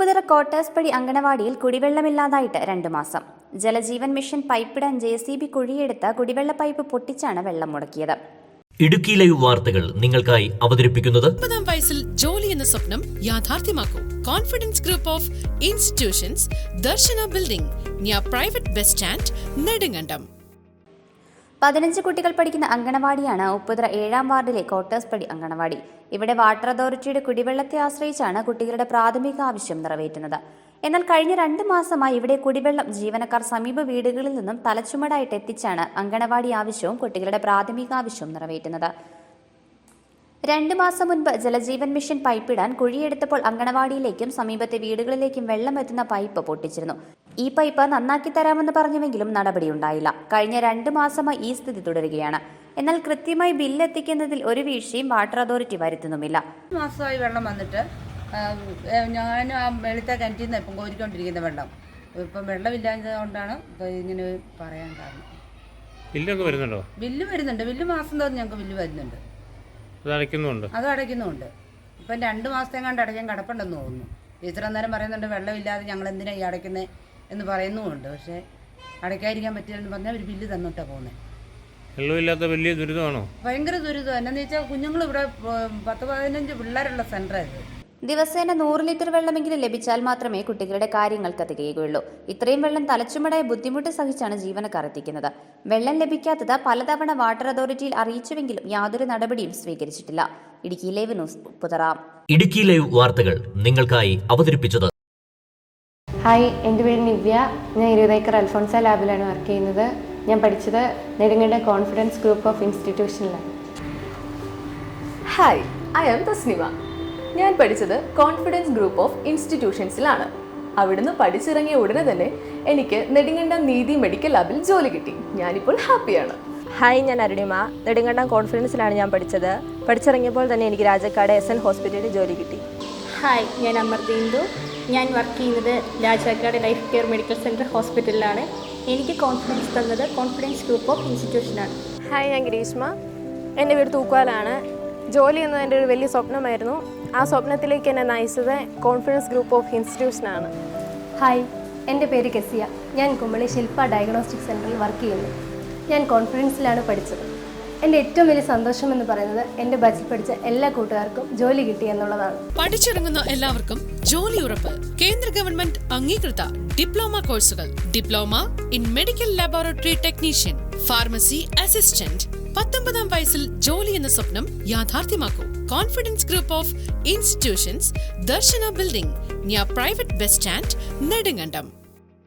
ഉപ്പുതറ കോട്ടേഴ്സ്പടി അങ്കണവാടിയിൽ കുടിവെള്ളമില്ലാതായിട്ട് 2 മാസം. Jal Jeevan mission പൈപ്പിടാൻ JCB കുഴിയെടുത്ത കുടിവെള്ള pipe പൊട്ടിച്ചാണ് വെള്ളം മുടക്കിയത്. ഇടുക്കി ലൈവ് വാർത്തകൾ നിങ്ങൾക്കായി അവതരിപ്പിക്കുന്നത് 30-ാം വയസ്സിൽ ജോലി എന്ന സ്വപ്നം യാഥാർത്ഥ്യമാക്കൂ. Confidence group of institutions, Darshana building, near private bus stand, Nedumkandam. 15 കുട്ടികൾ പഠിക്കുന്ന അങ്കണവാടിയാണ് ഉപ്പുതറ 7-ാം വാർഡിലെ കോട്ടേഴ്സ്പടി അങ്കണവാടി. ഇവിടെ വാട്ടർ അതോറിറ്റിയുടെ കുടിവെള്ളത്തെ ആശ്രയിച്ചാണ് കുട്ടികളുടെ പ്രാഥമിക ആവശ്യം നിറവേറ്റുന്നത്. എന്നാൽ കഴിഞ്ഞ 2 മാസമായി ഇവിടെ കുടിവെള്ളം ജീവനക്കാർ സമീപ വീടുകളിൽ നിന്നും തലച്ചുമടായിട്ട് എത്തിച്ചാണ് അങ്കണവാടി ആവശ്യവും കുട്ടികളുടെ പ്രാഥമിക ആവശ്യവും നിറവേറ്റുന്നത്. 2 മാസം മുൻപ് ജലജീവൻ മിഷൻ പൈപ്പിടാൻ കുഴിയെടുത്തപ്പോൾ അങ്കണവാടിയിലേക്കും സമീപത്തെ വീടുകളിലേക്കും വെള്ളം എത്തുന്ന പൈപ്പ് പൊട്ടിച്ചിരുന്നു. ഈ പൈപ്പ് നന്നാക്കി തരാമെന്ന് പറഞ്ഞുവെങ്കിലും നടപടിയുണ്ടായില്ല. കഴിഞ്ഞ 2 മാസമായി ഈ സ്ഥിതി തുടരുകയാണ്. എന്നാൽ കൃത്യമായി ബില്ല് എത്തിക്കുന്നതിൽ ഒരു വീഴ്ചയും വാട്ടർ അതോറിറ്റി വരുത്തുന്നുമില്ല. മാസമായി വെള്ളം വന്നിട്ട് ഞാൻ ആ വെളുത്ത കിണറ്റിൽ നിന്ന് ഇപ്പം കോരിക്കൊണ്ടിരിക്കുന്ന വെള്ളം ഇപ്പം വെള്ളമില്ലാത്തത് കൊണ്ടാണ് ഇപ്പോൾ ഇങ്ങനെ പറയാൻ കാരണം. ബില്ലൊക്കെ വരുന്നുണ്ടോ? ബില്ല് വരുന്നുണ്ട്. ബില്ല് മാസം തോന്നി ഞങ്ങൾക്ക് ബില്ല് വരുന്നുണ്ട്. അത് അടയ്ക്കുന്നുണ്ട്. ഇപ്പം 2 മാസത്തെങ്ങാണ്ട് അടയ്ക്കാൻ കിടപ്പുണ്ടെന്ന് തോന്നുന്നു. ഇത്ര നേരം പറയുന്നുണ്ട് വെള്ളമില്ലാതെ ഞങ്ങൾ എന്തിനാണ് ഈ അടയ്ക്കുന്നത് എന്ന് പറയുന്നുമുണ്ട്. പക്ഷേ അടയ്ക്കാതിരിക്കാൻ പറ്റില്ലെന്ന് പറഞ്ഞാൽ ഒരു ബില്ല് തന്നിട്ടാണ് പോകുന്നത്. വെള്ളമില്ലാത്ത വലിയ ദുരിതമാണോ? ഭയങ്കര ദുരിതം. എന്നാന്ന് വെച്ചാൽ കുഞ്ഞുങ്ങൾ ഇവിടെ 10-15 പിള്ളേരുള്ള സെൻ്ററായത്. ദിവസേന 100 ലിറ്റർ വെള്ളമെങ്കിലും ലഭിച്ചാൽ മാത്രമേ കുട്ടികളുടെ കാര്യങ്ങൾക്ക് തികയുകയുള്ളൂ. ഇത്രയും വെള്ളം തലച്ചുമടായ ബുദ്ധിമുട്ട് സഹിച്ചാണ് ജീവനക്കാർ എത്തിക്കുന്നത്. വെള്ളം ലഭിക്കാത്തത് പലതവണ വാട്ടർ അതോറിറ്റിയിൽ അറിയിച്ചുവെങ്കിലും യാതൊരു നടപടിയും സ്വീകരിച്ചിട്ടില്ല. Idukki live news, Upputhara. Idukki live വാർത്തകൾ നിങ്ങൾക്കായി അവതരിപ്പിച്ചത്. ഹായ്, എൻ്റെ പേര് നിവ്യ. ഞാൻ 20 ഏക്കർ അൽഫോൺസ ലാബിലാണ് വർക്ക് ചെയ്യുന്നത്. ഞാൻ പഠിച്ചത് നെടുങ്കണ്ടം കോൺഫിഡൻസ് ഗ്രൂപ്പ് ഓഫ് ഇൻസ്റ്റിറ്റ്യൂഷനിലാണ്. Hi, I am Tasnima. ഞാൻ പഠിച്ചത് കോൺഫിഡൻസ് ഗ്രൂപ്പ് ഓഫ് ഇൻസ്റ്റിറ്റ്യൂഷൻസിലാണ്. അവിടുന്ന് പഠിച്ചിറങ്ങിയ ഉടനെ തന്നെ എനിക്ക് നെടുങ്കണ്ടം നീതി മെഡിക്കൽ ലാബിൽ ജോലി കിട്ടി. ഞാനിപ്പോൾ ഹാപ്പിയാണ്. ഹായ്, ഞാൻ അരുണിമ. നെടുങ്കണ്ടം കോൺഫിഡൻസിലാണ് ഞാൻ പഠിച്ചത്. പഠിച്ചിറങ്ങിയപ്പോൾ തന്നെ എനിക്ക് രാജാക്കാട് SN ഹോസ്പിറ്റലിൽ ജോലി കിട്ടി. ഹായ്, ഞാൻ അമൃതേന്ദു. ഞാൻ വർക്ക് ചെയ്യുന്നത് Rajakkad life care medical centre ഹോസ്പിറ്റലിലാണ്. എനിക്ക് കോൺഫിഡൻസ് തന്നത് കോൺഫിഡൻസ് ഗ്രൂപ്പ് ഓഫ് ഇൻസ്റ്റിറ്റ്യൂഷനാണ്. ഹായ്, ഞാൻ ഗ്രീഷ്മ. എൻ്റെ വീട് തൂക്കുവാലാണ്. ജോലി എന്നത് എൻ്റെ ഒരു വലിയ സ്വപ്നമായിരുന്നു. ആ സ്വപ്നത്തിലേക്ക് എന്നെ നയിച്ചത് കോൺഫിഡൻസ് ഗ്രൂപ്പ് ഓഫ് ഇൻസ്റ്റിറ്റ്യൂഷനാണ്. ഹായ്, എൻ്റെ പേര് കെസിയ. ഞാൻ കുമളി ശില്പ ഡയഗ്നോസ്റ്റിക് സെൻറ്ററിൽ വർക്ക് ചെയ്യുന്നു. ഞാൻ കോൺഫിഡൻസിലാണ് പഠിച്ചത്. എൻ്റെ ഏറ്റവും വലിയ സന്തോഷം എന്ന് പറയുന്നത് എൻ്റെ ബാച്ചിൽ പഠിച്ച എല്ലാ കൂട്ടുകാർക്കും ജോലി കിട്ടി എന്നുള്ളതാണ്. പഠിച്ചിറങ്ങുന്ന എല്ലാവർക്കും ജോലി ഉറപ്പ്. കേന്ദ്ര ഗവൺമെന്റ് അംഗീകൃത ഡിപ്ലോമ കോഴ്സുകൾ. Diploma in medical laboratory technician, pharmacy assistant. 19-ാം വയസ്സിൽ ജോലി എന്ന സ്വപ്നം യാഥാർത്ഥ്യമാക്കൂ. Confidence group of institutions, Darshana building, near private bus stand, Nedumkandam.